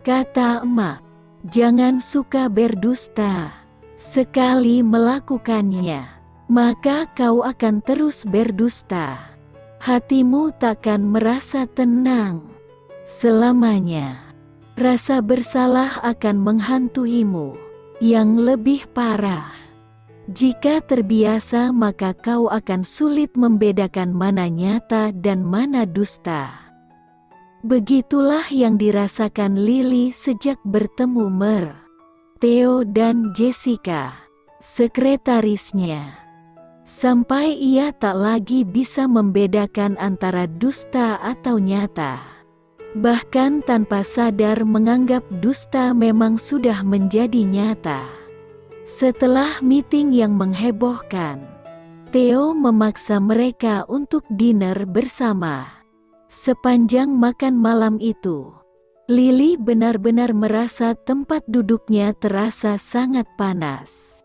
kata emak. Jangan suka berdusta. Sekali melakukannya, maka kau akan terus berdusta. Hatimu takkan merasa tenang selamanya. Rasa bersalah akan menghantuimu. Yang lebih parah, jika terbiasa maka kau akan sulit membedakan mana nyata dan mana dusta. Begitulah yang dirasakan Lily sejak bertemu Theo dan Jessica, sekretarisnya. Sampai ia tak lagi bisa membedakan antara dusta atau nyata. Bahkan tanpa sadar menganggap dusta memang sudah menjadi nyata. Setelah meeting yang menghebohkan, Theo memaksa mereka untuk dinner bersama. Sepanjang makan malam itu, Lily benar-benar merasa tempat duduknya terasa sangat panas.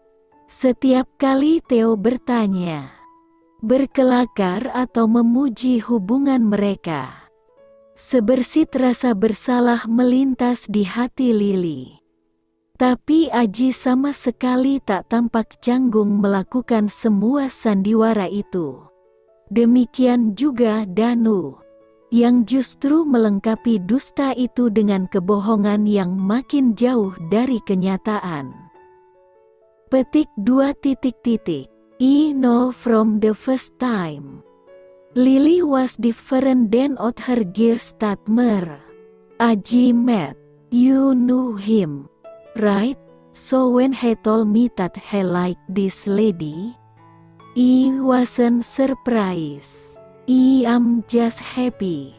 Setiap kali Theo bertanya, berkelakar atau memuji hubungan mereka, sebersit rasa bersalah melintas di hati Lily. Tapi Aji sama sekali tak tampak canggung melakukan semua sandiwara itu. Demikian juga Danu, yang justru melengkapi dusta itu dengan kebohongan yang makin jauh dari kenyataan. Petik 2. I know from the first time Lily was different than out her gear statement. Aji met. You knew him, right? So when he told me that he liked this lady, I wasn't surprised. I am just happy.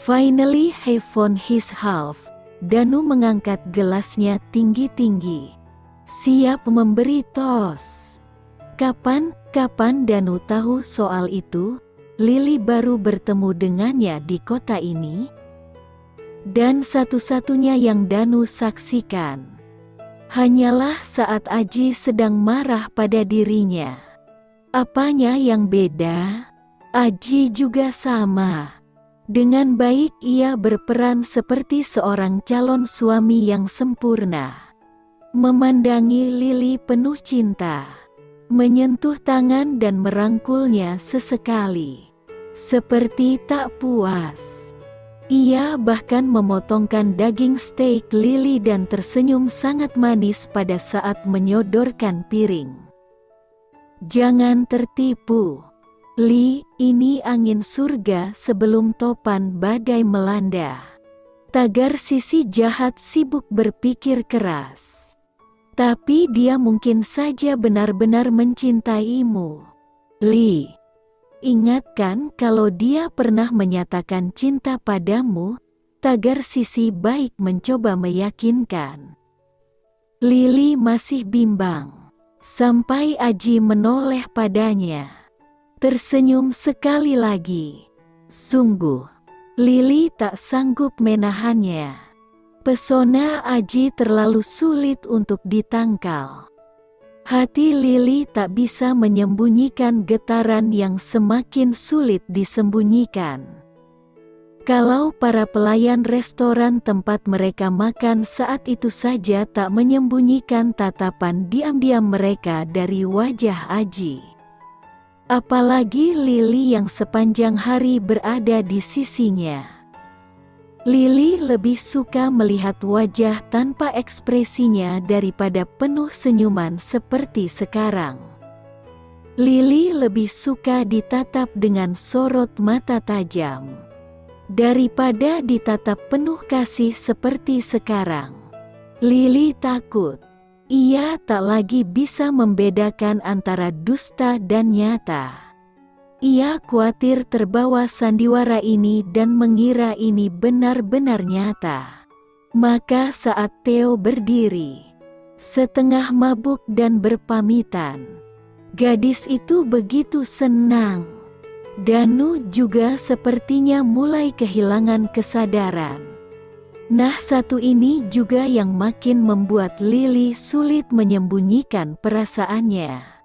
Finally he found his half. Danu mengangkat gelasnya tinggi-tinggi, siap memberi tos. Kapan Danu tahu soal itu? Lily baru bertemu dengannya di kota ini. Dan satu-satunya yang Danu saksikan hanyalah saat Aji sedang marah pada dirinya. Apanya yang beda? Aji juga sama. Dengan baik ia berperan seperti seorang calon suami yang sempurna. Memandangi Lily penuh cinta, menyentuh tangan dan merangkulnya sesekali. Seperti tak puas, ia bahkan memotongkan daging steak Lily dan tersenyum sangat manis pada saat menyodorkan piring. Jangan tertipu, Li, ini angin surga sebelum topan badai melanda. Tagar sisi jahat sibuk berpikir keras. Tapi dia mungkin saja benar-benar mencintaimu, Li. Ingatkan kalau dia pernah menyatakan cinta padamu. Tagar sisi baik mencoba meyakinkan. Lily masih bimbang, sampai Aji menoleh padanya. Tersenyum sekali lagi. Sungguh, Lily tak sanggup menahannya. Pesona Aji terlalu sulit untuk ditangkal. Hati Lily tak bisa menyembunyikan getaran yang semakin sulit disembunyikan. Kalau para pelayan restoran tempat mereka makan saat itu saja tak menyembunyikan tatapan diam-diam mereka dari wajah Aji. Apalagi Lily yang sepanjang hari berada di sisinya. Lily lebih suka melihat wajah tanpa ekspresinya daripada penuh senyuman seperti sekarang. Lily lebih suka ditatap dengan sorot mata tajam daripada ditatap penuh kasih seperti sekarang. Lily takut ia tak lagi bisa membedakan antara dusta dan nyata. Ia khawatir terbawa sandiwara ini dan mengira ini benar-benar nyata. Maka saat Theo berdiri, setengah mabuk dan berpamitan, gadis itu begitu senang. Danu juga sepertinya mulai kehilangan kesadaran. Nah, satu ini juga yang makin membuat Lily sulit menyembunyikan perasaannya.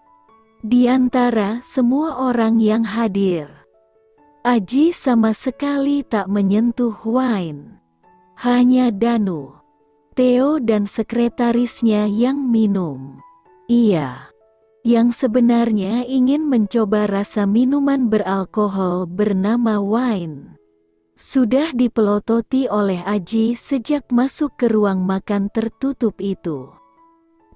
Di antara semua orang yang hadir, Aji sama sekali tak menyentuh Wine. Hanya Danu, Theo dan sekretarisnya yang minum. Ia yang sebenarnya ingin mencoba rasa minuman beralkohol bernama wine, sudah dipelototi oleh Aji sejak masuk ke ruang makan tertutup itu.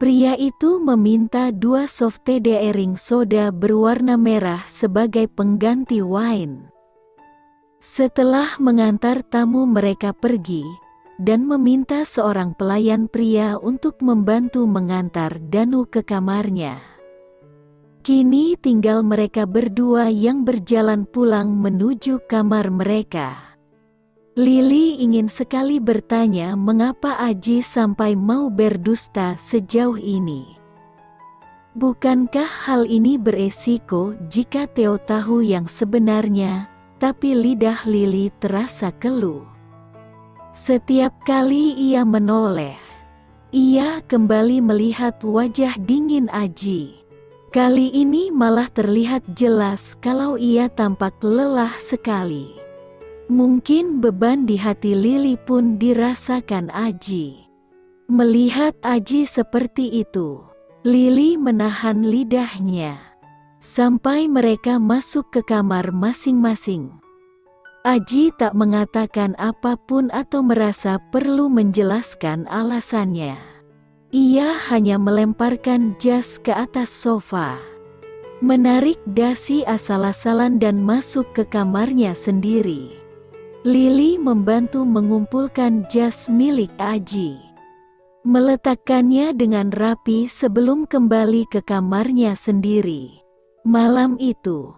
Pria itu meminta 2 soft dairing soda berwarna merah sebagai pengganti wine. Setelah mengantar tamu mereka pergi, dan meminta seorang pelayan pria untuk membantu mengantar Danu ke kamarnya. Kini tinggal mereka berdua yang berjalan pulang menuju kamar mereka. Lili ingin sekali bertanya mengapa Aji sampai mau berdusta sejauh ini. Bukankah hal ini beresiko jika Theo tahu yang sebenarnya, tapi lidah Lili terasa keluh. Setiap kali ia menoleh, ia kembali melihat wajah dingin Aji. Kali ini malah terlihat jelas kalau ia tampak lelah sekali. Mungkin beban di hati Lili pun dirasakan Aji. Melihat Aji seperti itu, Lili menahan lidahnya. Sampai mereka masuk ke kamar masing-masing. Aji tak mengatakan apapun atau merasa perlu menjelaskan alasannya. Ia hanya melemparkan jas ke atas sofa, menarik dasi asal-asalan dan masuk ke kamarnya sendiri. Lili membantu mengumpulkan jas milik Aji, meletakkannya dengan rapi sebelum kembali ke kamarnya sendiri. Malam itu,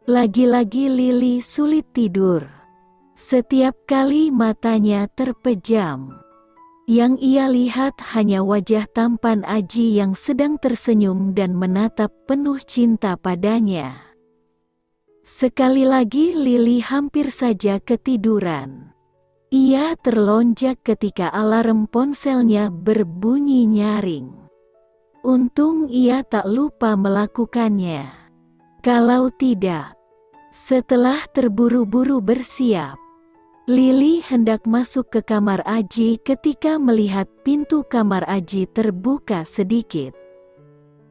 lagi-lagi Lili sulit tidur. Setiap kali matanya terpejam, yang ia lihat hanya wajah tampan Aji yang sedang tersenyum dan menatap penuh cinta padanya. Sekali lagi Lili hampir saja ketiduran. Ia terlonjak ketika alarm ponselnya berbunyi nyaring. Untung ia tak lupa melakukannya. Kalau tidak, setelah terburu-buru bersiap, Lili hendak masuk ke kamar Aji ketika melihat pintu kamar Aji terbuka sedikit.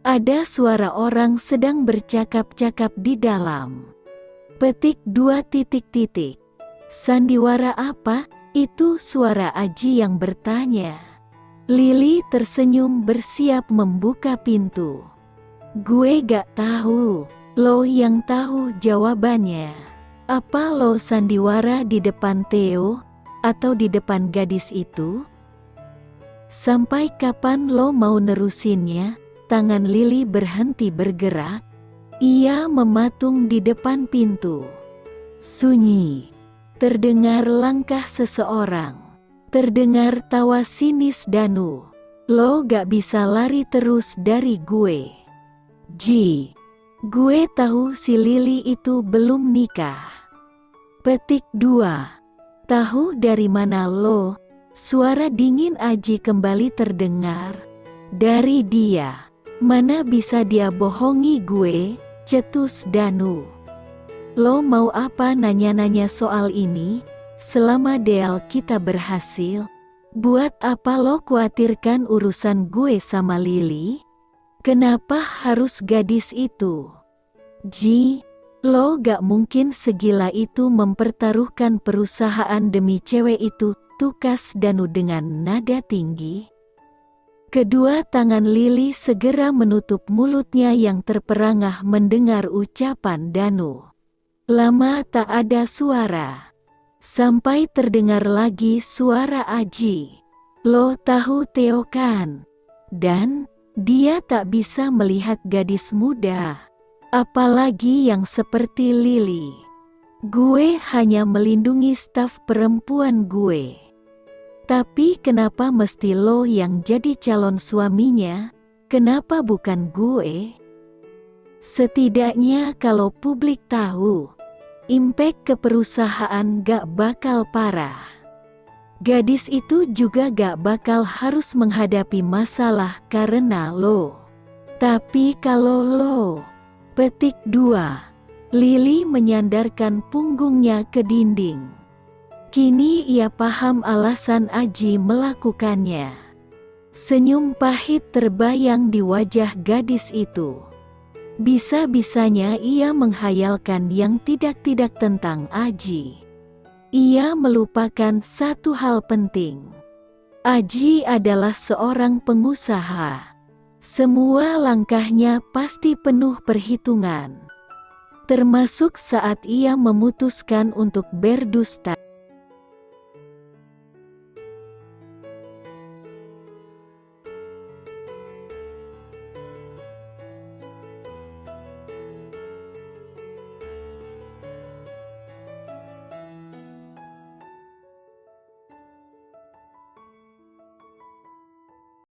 Ada suara orang sedang bercakap-cakap di dalam. Petik 2. Sandiwara apa? Itu suara Aji yang bertanya. Lili tersenyum bersiap membuka pintu. Gue gak tahu, lo yang tahu jawabannya. Apa lo sandiwara di depan Theo, atau di depan gadis itu? Sampai kapan lo mau nerusinnya? Tangan Lili berhenti bergerak. Ia mematung di depan pintu. Sunyi. Terdengar langkah seseorang. Terdengar tawa sinis Danu. Lo gak bisa lari terus dari gue. Ji. Gue tahu si Lili itu belum nikah. Petik 2. Tahu dari mana lo? Suara dingin Aji kembali terdengar. Dari dia. Mana bisa dia bohongi gue? Cetus Danu. Lo mau apa nanya-nanya soal ini? Selama deal kita berhasil, buat apa lo khawatirkan urusan gue sama Lili? Kenapa harus gadis itu? Ji, lo gak mungkin segila itu mempertaruhkan perusahaan demi cewek itu, tukas Danu dengan nada tinggi. Kedua tangan Lili segera menutup mulutnya yang terperangah mendengar ucapan Danu. Lama tak ada suara. Sampai terdengar lagi suara Aji. Lo tahu Theo kan? Dan dia tak bisa melihat gadis muda, apalagi yang seperti Lili. Gue hanya melindungi staf perempuan gue. Tapi kenapa mesti lo yang jadi calon suaminya? Kenapa bukan gue? Setidaknya kalau publik tahu, impact ke perusahaan gak bakal parah. Gadis itu juga gak bakal harus menghadapi masalah karena lo. Tapi kalau lo... Petik 2. Lili menyandarkan punggungnya ke dinding. Kini ia paham alasan Aji melakukannya. Senyum pahit terbayang di wajah gadis itu. Bisa-bisanya ia menghayalkan yang tidak-tidak tentang Aji. Ia melupakan satu hal penting. Aji adalah seorang pengusaha. Semua langkahnya pasti penuh perhitungan. Termasuk saat ia memutuskan untuk berdusta.